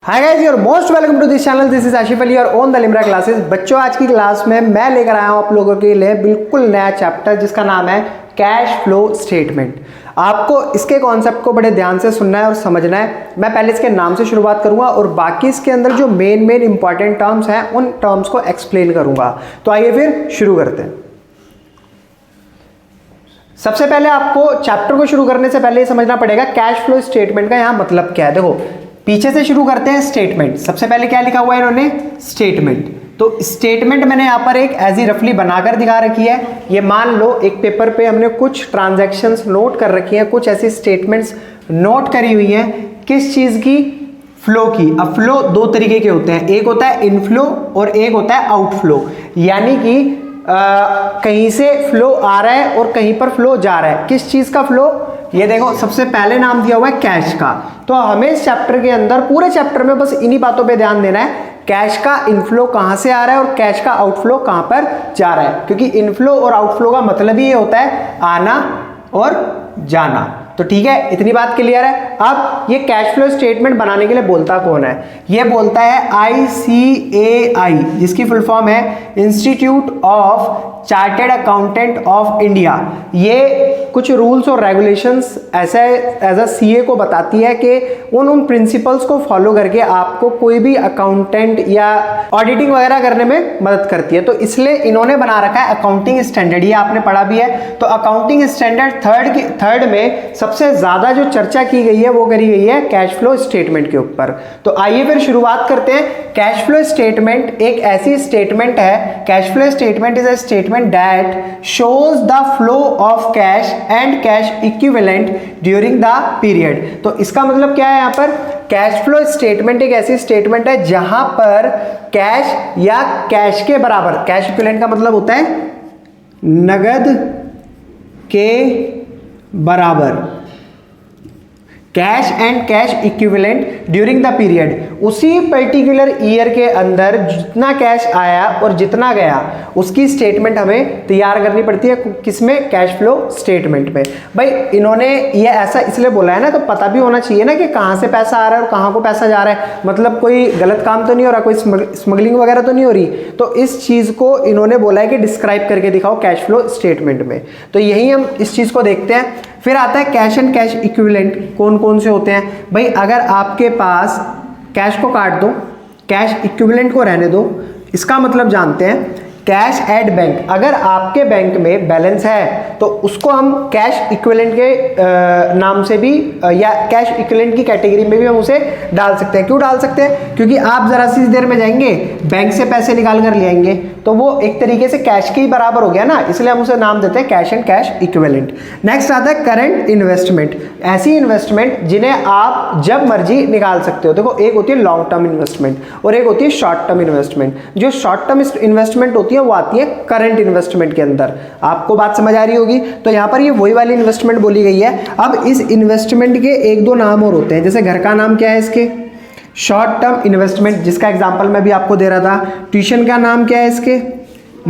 Hi guys, your most welcome to this channel. This is Ashif Ali और on the Limra classes. बच्चों, आज की class में मैं लेकर आया हूं आप लोगों के लिए बिल्कुल नया चैप्टर जिसका नाम है कैश फ्लो स्टेटमेंट। आपको इसके कॉन्सेप्ट को बड़े ध्यान से सुनना है और समझना है। मैं पहले इसके नाम से शुरुआत करूंगा और बाकी इसके अंदर जो मेन इंपॉर्टेंट टर्म्स हैं उन टर्म्स को एक्सप्लेन करूंगा। तो आइए फिर शुरू करते हैं। सबसे पहले आपको चैप्टर को शुरू करने से पहले ये समझना पड़ेगा कैश फ्लो स्टेटमेंट का यहाँ मतलब क्या है। देखो, पीछे से शुरू करते हैं। स्टेटमेंट, सबसे पहले क्या लिखा हुआ है इन्होंने? स्टेटमेंट। तो स्टेटमेंट मैंने यहाँ पर एक ऐसी रफली बनाकर दिखा रखी है। ये मान लो एक पेपर पे हमने कुछ ट्रांजैक्शंस नोट कर रखी हैं, कुछ ऐसी स्टेटमेंट्स नोट करी हुई हैं। किस चीज़ की? फ्लो की। अब फ्लो दो तरीके के होते हैं, एक होता है इनफ्लो और एक होता है आउटफ्लो। यानी कि कहीं से फ्लो आ रहा है और कहीं पर फ्लो जा रहा है। किस चीज़ का फ्लो? ये देखो, सबसे पहले नाम दिया हुआ है कैश का। तो हमें इस चैप्टर के अंदर, पूरे चैप्टर में बस इन्हीं बातों पे ध्यान देना है। कैश का इनफ्लो कहाँ से आ रहा है और कैश का आउटफ्लो कहाँ पर जा रहा है, क्योंकि इनफ्लो और आउटफ्लो का मतलब ही ये होता है आना और जाना। तो ठीक है, इतनी बात क्लियर है। अब ये कैश फ्लो स्टेटमेंट बनाने के लिए बोलता कौन है? ये बोलता है ICAI, जिसकी फुल फॉर्म है institute of chartered accountant of India. ये कुछ रूल्स और रेगुलेशंस ऐसे एज अ CA को बताती है कि उन प्रिंसिपल्स को फॉलो करके आपको कोई भी अकाउंटेंट या ऑडिटिंग वगैरह करने में मदद करती है। तो इसलिए इन्होंने बना रखा है अकाउंटिंग स्टैंडर्ड। ये आपने पढ़ा भी है। तो अकाउंटिंग स्टैंडर्ड थर्ड में सबसे ज्यादा जो चर्चा की गई है वो करी गई है कैश फ्लो स्टेटमेंट के ऊपर। तो आइए फिर शुरुआत करते हैं। कैश फ्लो स्टेटमेंट एक ऐसी स्टेटमेंट है, cash flow statement is a statement that shows the flow of cash and cash equivalent during the period. तो इसका मतलब क्या है? यहाँ पर कैश फ्लो स्टेटमेंट एक ऐसी स्टेटमेंट है जहां पर कैश या कैश के बराबर, कैश इक्विवेलेंट का मतलब होता है नगद के बराबर, cash and cash equivalent during the period. उसी पर्टिकुलर ईयर के अंदर जितना कैश आया और जितना गया उसकी स्टेटमेंट हमें तैयार करनी पड़ती है। किसमें? कैश फ्लो स्टेटमेंट में। भाई इन्होंने ये ऐसा इसलिए बोला है ना, तो पता भी होना चाहिए ना कि कहाँ से पैसा आ रहा है और कहाँ को पैसा जा रहा है। मतलब कोई गलत काम तो नहीं हो रहा, कोई स्मगलिंग वगैरह तो नहीं हो रही। तो इस चीज़ को इन्होंने बोला है कि डिस्क्राइब करके दिखाओ कैश फ्लो स्टेटमेंट में। तो यही हम इस चीज़ को देखते हैं। फिर आता है कैश एंड कैश इक्विवेलेंट। कौन कौन से होते हैं? भाई अगर आपके पास कैश को काट दो, कैश इक्विवेलेंट को रहने दो, इसका मतलब जानते हैं कैश एट बैंक। अगर आपके बैंक में बैलेंस है तो उसको हम कैश इक्विवेलेंट के नाम से भी या कैश इक्विवेलेंट की कैटेगरी में भी हम उसे डाल सकते हैं। क्यों डाल सकते हैं? क्योंकि आप जरा सी देर में जाएंगे बैंक से पैसे निकाल कर ले आएंगे, तो वो एक तरीके से कैश के ही बराबर हो गया ना, इसलिए हम उसे नाम देते हैं cash and cash equivalent. Next आता है करंट इन्वेस्टमेंट। ऐसी इन्वेस्टमेंट जिन्हें आप जब मर्जी निकाल सकते हो। देखो, एक होती है लॉन्ग टर्म इन्वेस्टमेंट और एक होती है शॉर्ट टर्म इन्वेस्टमेंट। जो शॉर्ट टर्म इन्वेस्टमेंट होती है वो आती है करंट इन्वेस्टमेंट के अंदर। आपको बात समझ आ रही होगी। तो यहाँ पर ये वही वाली इन्वेस्टमेंट बोली गई है। अब इस इन्वेस्टमेंट के एक दो नाम और होते हैं। जैसे घर का नाम क्या है इसके? शॉर्ट टर्म इन्वेस्टमेंट, जिसका एग्जांपल मैं भी आपको दे रहा था। ट्यूशन का नाम क्या है इसके?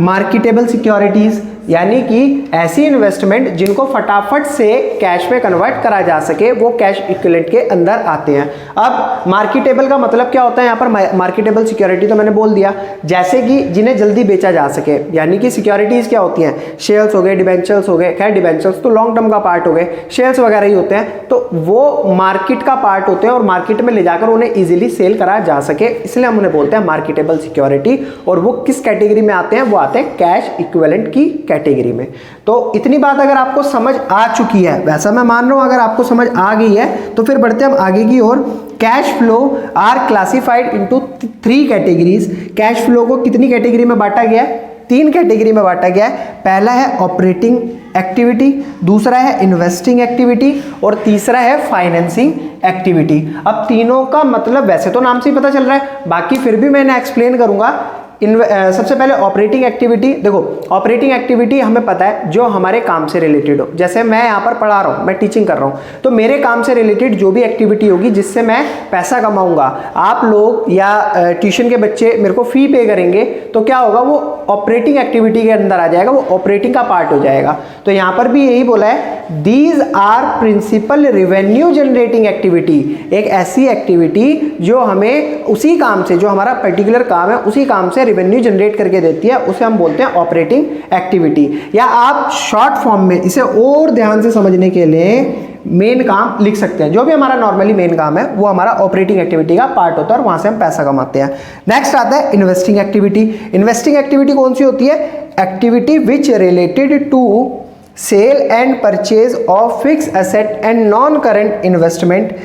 Marketable securities. यानी कि ऐसी इन्वेस्टमेंट जिनको फटाफट से कैश में कन्वर्ट करा जा सके, वो कैश इक्विवेलेंट के अंदर आते हैं। अब मार्केटेबल का मतलब क्या होता है? यहाँ पर मार्केटेबल सिक्योरिटी तो मैंने बोल दिया, जैसे कि जिन्हें जल्दी बेचा जा सके। यानी कि सिक्योरिटीज क्या होती हैं? शेयर्स हो गए, डिबेंचर्स हो गए। खैर डिबेंचर्स तो लॉन्ग टर्म का पार्ट हो गए, शेयर्स वगैरह ही होते हैं। तो वो मार्केट का पार्ट होते हैं और मार्केट में ले जाकर उन्हें इजीली सेल करा जा सके, इसलिए हम उन्हें बोलते हैं मार्केटेबल सिक्योरिटी। और वो किस कैटेगरी में आते हैं? वो आते हैं कैश इक्विवेलेंट की कैटेगरी में। तो इतनी बात अगर आपको समझ आ चुकी है, वैसा मैं मान रहा हूं अगर आपको समझ आ गई है, तो फिर बढ़ते हम आगे की ओर। Cash flow are classified into 3 categories. Cash flow को कितनी कैटेगरी में बांटा गया है? 3 कैटेगरी में बांटा गया है। पहला है ऑपरेटिंग एक्टिविटी, दूसरा है इन्वेस्टिंग एक्टिविटी और तीसरा है फाइनेंसिंग एक्टिविटी। अब तीनों का मतलब वैसे तो नाम से ही पता चल रहा है, बाकी फिर भी मैंने एक्सप्लेन करूंगा। सबसे पहले ऑपरेटिंग एक्टिविटी। देखो ऑपरेटिंग एक्टिविटी हमें पता है जो हमारे काम से रिलेटेड हो, जैसे मैं यहाँ पर पढ़ा रहा हूँ, मैं टीचिंग कर रहा हूँ, तो मेरे काम से रिलेटेड जो भी एक्टिविटी होगी जिससे मैं पैसा कमाऊंगा, आप लोग या ट्यूशन के बच्चे मेरे को फी पे करेंगे, तो क्या होगा, वो ऑपरेटिंग एक्टिविटी के अंदर आ जाएगा, वो ऑपरेटिंग का पार्ट हो जाएगा। तो यहाँ पर भी यही बोला है, these are principal revenue generating activity, एक ऐसी एक्टिविटी जो हमें उसी काम से, जो हमारा पर्टिकुलर काम है उसी काम से रेवेन्यू जनरेट करके देती है, उसे हम बोलते हैं ऑपरेटिंग एक्टिविटी। या आप शॉर्ट फॉर्म में इसे और ध्यान से समझने के लिए मेन काम लिख सकते हैं। जो भी हमारा नॉर्मली मेन काम है वो हमारा ऑपरेटिंग एक्टिविटी का पार्ट होता है और वहां से हम पैसा कमाते हैं। नेक्स्ट आता है इन्वेस्टिंग एक्टिविटी। इन्वेस्टिंग एक्टिविटी कौन सी होती है? Activity which related to sale and purchase of fix asset and non current investment.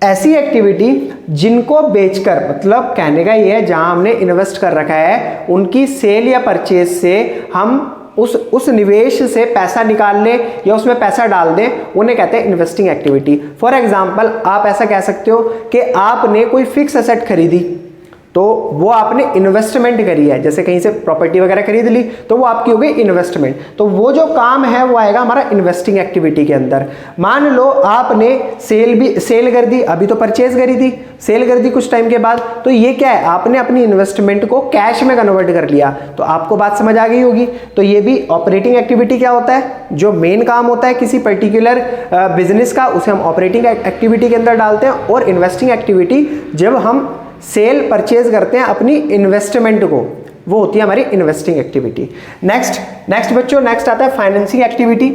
ऐसी एक्टिविटी जिनको बेचकर, मतलब कहने का ये है जहां हमने इन्वेस्ट कर रखा है उनकी सेल या परचेज से हम उस निवेश से पैसा निकाल लें या उसमें पैसा डाल दें, उन्हें कहते हैं इन्वेस्टिंग एक्टिविटी। फॉर एग्जांपल आप ऐसा कह सकते हो कि आपने कोई फिक्स एसेट खरीदी, तो वो आपने इन्वेस्टमेंट करी है, जैसे कहीं से प्रॉपर्टी वगैरह खरीद ली तो वो आपकी हो गई इन्वेस्टमेंट। तो वो जो काम है वो आएगा हमारा इन्वेस्टिंग एक्टिविटी के अंदर। मान लो आपने सेल कर दी, अभी तो परचेज करी थी, सेल कर दी कुछ टाइम के बाद, तो ये क्या है, आपने अपनी इन्वेस्टमेंट को कैश में कन्वर्ट कर लिया। तो आपको बात समझ आ गई होगी। तो ये भी ऑपरेटिंग एक्टिविटी क्या होता है, जो मेन काम होता है किसी पर्टिकुलर बिजनेस का, उसे हम ऑपरेटिंग एक्टिविटी के अंदर डालते हैं। और इन्वेस्टिंग एक्टिविटी जब हम सेल परचेज करते हैं अपनी इन्वेस्टमेंट को, वो होती है हमारी इन्वेस्टिंग एक्टिविटी। नेक्स्ट बच्चों, नेक्स्ट आता है financing activity.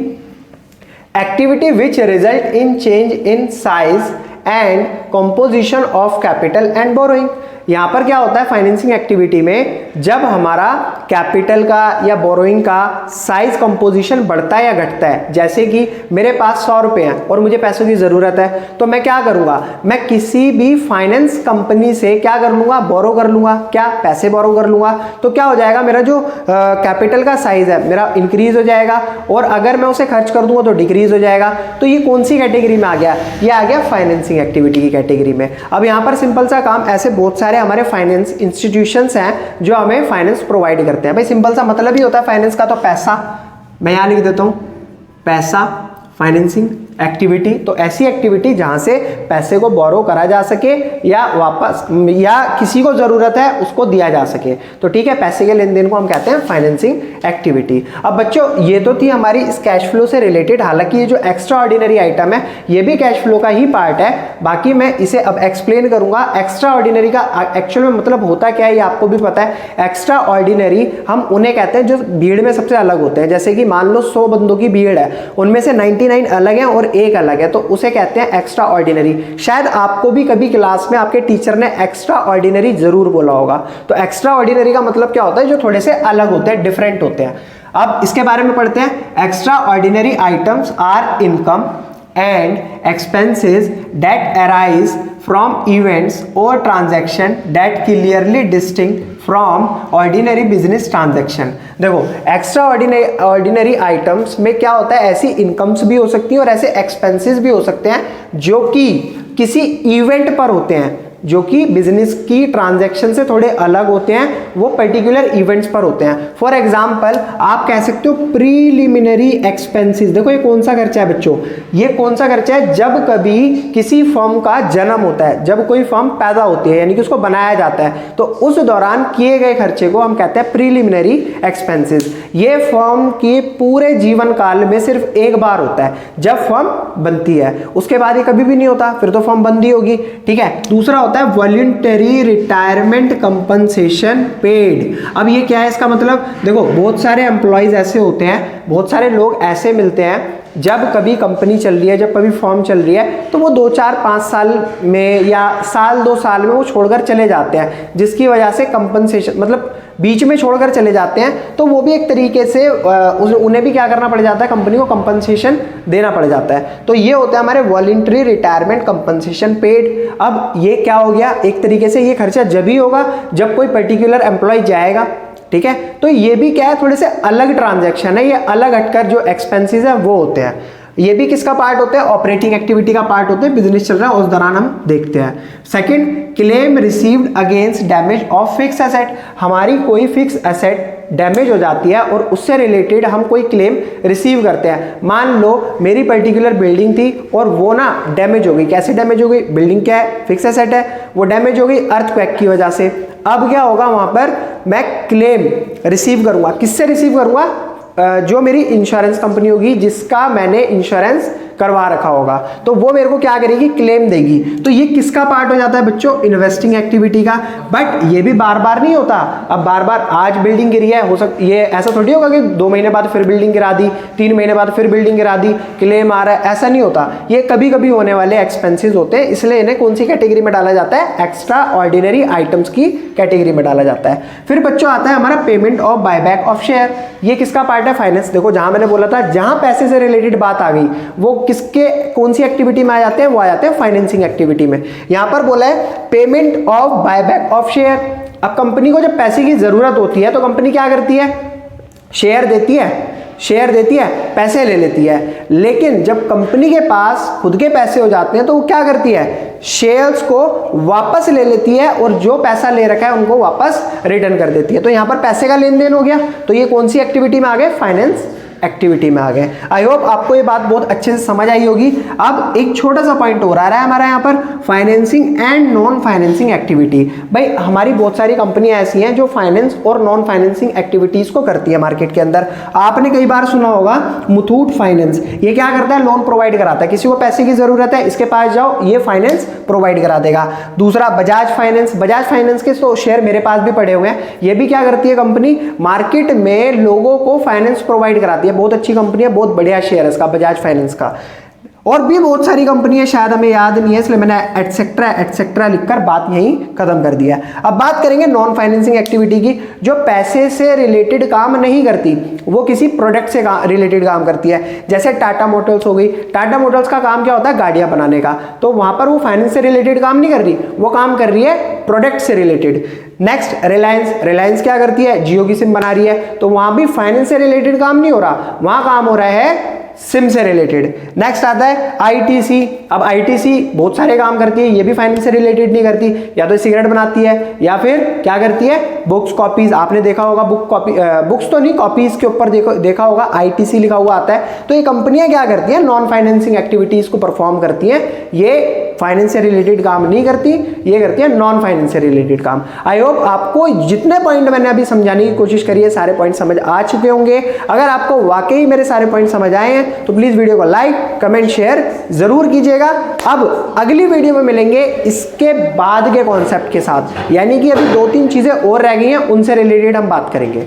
Activity which result in change in size and composition of capital and borrowing. यहां पर क्या होता है फाइनेंसिंग एक्टिविटी में, जब हमारा कैपिटल का या बोरोइंग का साइज कंपोजिशन बढ़ता है या घटता है। जैसे कि मेरे पास 100 रुपए हैं और मुझे पैसों की जरूरत है, तो मैं क्या करूंगा, मैं किसी भी फाइनेंस कंपनी से क्या कर लूंगा, बोरो कर लूंगा, क्या पैसे बोरो कर लूंगा। तो क्या हो जाएगा, मेरा जो कैपिटल का साइज है मेरा इंक्रीज हो जाएगा, और अगर मैं उसे खर्च कर दूंगा तो डिक्रीज हो जाएगा। तो ये कौन सी कैटेगरी में आ गया, ये आ गया फाइनेंसिंग एक्टिविटी की कैटेगरी में। अब यहां पर सिंपल सा काम, ऐसे बहुत सारे हमारे फाइनेंस इंस्टीट्यूशंस हैं जो हमें फाइनेंस प्रोवाइड करते हैं। भाई सिंपल सा मतलब ही होता है फाइनेंस का, तो पैसा, मैं यहां लिख देता हूं पैसा, फाइनेंसिंग एक्टिविटी। तो ऐसी एक्टिविटी जहां से पैसे को बोरो करा जा सके या वापस, या किसी को जरूरत है उसको दिया जा सके। तो ठीक है, पैसे के लेन देन को हम कहते हैं फाइनेंसिंग एक्टिविटी। अब बच्चों ये तो थी हमारी इस कैश फ्लो से रिलेटेड। हालांकि ये जो एक्स्ट्रा ऑर्डिनरी आइटम है ये भी कैश फ्लो का ही पार्ट है, बाकी मैं इसे अब एक्सप्लेन करूंगा। एक्स्ट्रा ऑर्डिनरी का एक्चुअल में मतलब होता क्या है ये आपको भी पता है। एक्स्ट्रा ऑर्डिनरी हम उन्हें कहते हैं जो भीड़ में सबसे अलग होते हैं। जैसे कि मान लो 100 बंदों की भीड़ है, उनमें से 99 अलग है और एक अलग है, तो उसे कहते हैं एक्स्ट्रा ऑर्डिनरी। शायद आपको भी कभी क्लास में आपके टीचर ने एक्स्ट्रा ऑर्डिनरी जरूर बोला होगा। तो एक्स्ट्रा ऑर्डिनरी का मतलब क्या होता है, जो थोड़े से अलग होते हैं, डिफरेंट होते हैं। अब इसके बारे में पढ़ते हैं। Extraordinary items are income and expenses that arise from events or transaction that clearly distinct from ordinary business transaction। देखो एक्स्ट्रा ऑर्डिनरी आइटम्स में क्या होता है, ऐसी इनकम्स भी हो सकती हैं और ऐसे एक्सपेंसेस भी हो सकते हैं जो कि किसी इवेंट पर होते हैं, जो कि बिजनेस की ट्रांजैक्शन से थोड़े अलग होते हैं, वो पर्टिकुलर इवेंट्स पर होते हैं। फॉर एग्जांपल आप कह सकते हो प्रीलिमिनरी एक्सपेंसेस। देखो ये कौन सा खर्चा है बच्चों, ये कौन सा खर्चा है, जब कभी किसी फर्म का जन्म होता है, जब कोई फर्म पैदा होती है यानी कि उसको बनाया जाता है, तो उस दौरान किए गए खर्चे को हम कहते हैं प्रीलिमिनरी एक्सपेंसेस। ये फर्म के पूरे जीवन काल में सिर्फ एक बार होता है, जब फर्म बनती है, उसके बाद ये कभी भी नहीं होता, फिर तो फर्म बंद ही होगी। ठीक है, दूसरा होता है वॉलंटरी रिटायरमेंट कंपनसेशन पेड। अब ये क्या है इसका मतलब, देखो बहुत सारे एम्प्लॉइज ऐसे होते हैं, बहुत सारे लोग ऐसे मिलते हैं, जब कभी कंपनी चल रही है, जब कभी फर्म चल रही है, तो वो 2 4 5 साल में या साल 2 साल में वो छोड़कर चले जाते हैं, जिसकी वजह से कंपनसेशन मतलब बीच में छोड़कर चले जाते हैं, तो वो भी एक तरीके से उन्हें भी क्या करना पड़ जाता है, कंपनी को कंपनसेशन देना पड़ जाता है। तो ये होता है हमारे वॉलंटरी रिटायरमेंट कंपनसेशन पेड। अब ये क्या हो गया, एक तरीके से ये खर्चा जब ही होगा जब कोई पर्टिकुलर एम्प्लॉय जाएगा। ठीक है, तो ये भी क्या है, थोड़े से अलग ट्रांजैक्शन है, ये अलग हटकर जो एक्सपेंसेस है वो होते हैं। ये भी किसका पार्ट होता है, ऑपरेटिंग एक्टिविटी का पार्ट होते हैं, बिजनेस चल रहा है उस दौरान हम देखते हैं। Second, claim received against damage of fix asset, हमारी कोई फिक्स एसेट डैमेज हो जाती है और उससे रिलेटेड हम कोई क्लेम रिसीव करते हैं। मान लो मेरी पर्टिकुलर बिल्डिंग थी और वो ना डैमेज हो गई, कैसे डैमेज हो गई, बिल्डिंग क्या है, फिक्स एसेट है, वो डैमेज हो गई अर्थक्वेक की वजह से। अब क्या होगा, वहां पर मैं क्लेम रिसीव करूंगा, किससे रिसीव करूंगा, जो मेरी इंश्योरेंस कंपनी होगी जिसका मैंने इंश्योरेंस करवा रखा होगा, तो वो मेरे को क्या करेगी, क्लेम देगी। तो ये किसका पार्ट हो जाता है बच्चों, इन्वेस्टिंग एक्टिविटी का। बट ये भी बार बार नहीं होता, अब बार बार आज बिल्डिंग गिरी है, हो सकता ये ऐसा थोड़ी होगा कि 2 महीने बाद फिर बिल्डिंग गिरा दी, 3 महीने बाद फिर बिल्डिंग गिरा दी, क्लेम आ रहा है, ऐसा नहीं होता। ये कभी कभी होने वाले एक्सपेंसेस होते हैं, इसलिए इन्हें कौन सी कैटेगरी में डाला जाता है, एक्स्ट्रा ऑर्डिनरी आइटम्स की कैटेगरी में डाला जाता है। फिर बच्चों आता है हमारा payment of buyback of share, ये किसका पार्ट है, फाइनेंस। देखो जहां मैंने बोला था जहां पैसे से रिलेटेड बात आ गई वो किसके कौन सी एक्टिविटी में आ जाते हैं, वो आ जाते हैं फाइनेंसिंग एक्टिविटी में। यहां पर बोला है payment of buyback of share. अब कंपनी को जब पैसे की जरूरत होती है तो कंपनी क्या करती है, शेयर देती है, शेयर देती है, पैसे ले लेती है। लेकिन जब कंपनी के पास खुद के पैसे हो जाते हैं तो वो क्या करती है, शेयर्स को वापस ले लेती है और जो पैसा ले रखा है उनको वापस रिटर्न कर देती है। तो यहां पर पैसे का लेन देन हो गया, तो ये कौन सी एक्टिविटी में आ गए, फाइनेंस एक्टिविटी में आ गए। आई होप आपको ये बात बहुत अच्छे से समझ आई होगी। अब एक छोटा सा पॉइंट और आ रहा है हमारा यहाँ पर, financing and non financing activity. भाई हमारी बहुत सारी कंपनियां ऐसी हैं जो फाइनेंस और नॉन फाइनेंसिंग एक्टिविटीज को करती है मार्केट के अंदर। आपने कई बार सुना होगा मुथूट फाइनेंस, ये क्या करता है, लोन प्रोवाइड कराता है, किसी को पैसे की जरूरत है इसके पास जाओ, ये फाइनेंस प्रोवाइड करा देगा। दूसरा बजाज फाइनेंस, बजाज फाइनेंस के तो शेयर मेरे पास भी पड़े हुए हैं, ये भी क्या करती है कंपनी, मार्केट में लोगों को फाइनेंस प्रोवाइड कराती है। बहुत अच्छी कंपनी है, बहुत बढ़िया शेयर है इसका, बजाज फाइनेंस का। और भी बहुत सारी कंपनी है, शायद हमें याद नहीं है इसलिए मैंने एटसेट्रा एटसेट्रा लिखकर बात यहीं खत्म कर दिया। अब बात करेंगे नॉन फाइनेंसिंग एक्टिविटी की, जो पैसे से रिलेटेड काम नहीं करती, वो किसी प्रोडक्ट से रिलेटेड काम करती है। जैसे टाटा मोटर्स हो गई, टाटा मोटर्स का काम क्या होता है, गाड़ियां बनाने का, तो वहां पर वो फाइनेंस से रिलेटेड काम नहीं कर रही, वो काम कर रही है प्रोडक्ट से रिलेटेड। नेक्स्ट रिलायंस, रिलायंस क्या करती है, जियो की सिम बना रही है, तो वहां भी फाइनेंस से रिलेटेड काम नहीं हो रहा, वहां काम हो रहा है सिम से रिलेटेड। नेक्स्ट आता है आईटीसी। अब आईटीसी बहुत सारे काम करती है, ये भी फाइनेंस से रिलेटेड नहीं करती, या तो सिगरेट बनाती है या फिर क्या करती है, बुक्स कॉपीज। आपने देखा होगा बुक कॉपी, बुक्स तो नहीं, कॉपीज के ऊपर देखा होगा आईटीसी लिखा हुआ आता है। तो ये कंपनियां क्या करती हैं, नॉन फाइनेंसिंग एक्टिविटीज को परफॉर्म करती हैं, ये फाइनेंस से रिलेटेड काम नहीं करती, ये करती है नॉन फाइनेंस से रिलेटेड काम। आई होप आपको जितने पॉइंट मैंने अभी समझाने की कोशिश करी है सारे पॉइंट समझ आ चुके होंगे। अगर आपको वाकई मेरे सारे पॉइंट समझ आए हैं तो प्लीज वीडियो को लाइक कमेंट शेयर जरूर कीजिएगा। अब अगली वीडियो में मिलेंगे इसके बाद के कॉन्सेप्ट के साथ, यानी कि अभी 2-3 चीजें और रह गई हैं, उनसे रिलेटेड हम बात करेंगे।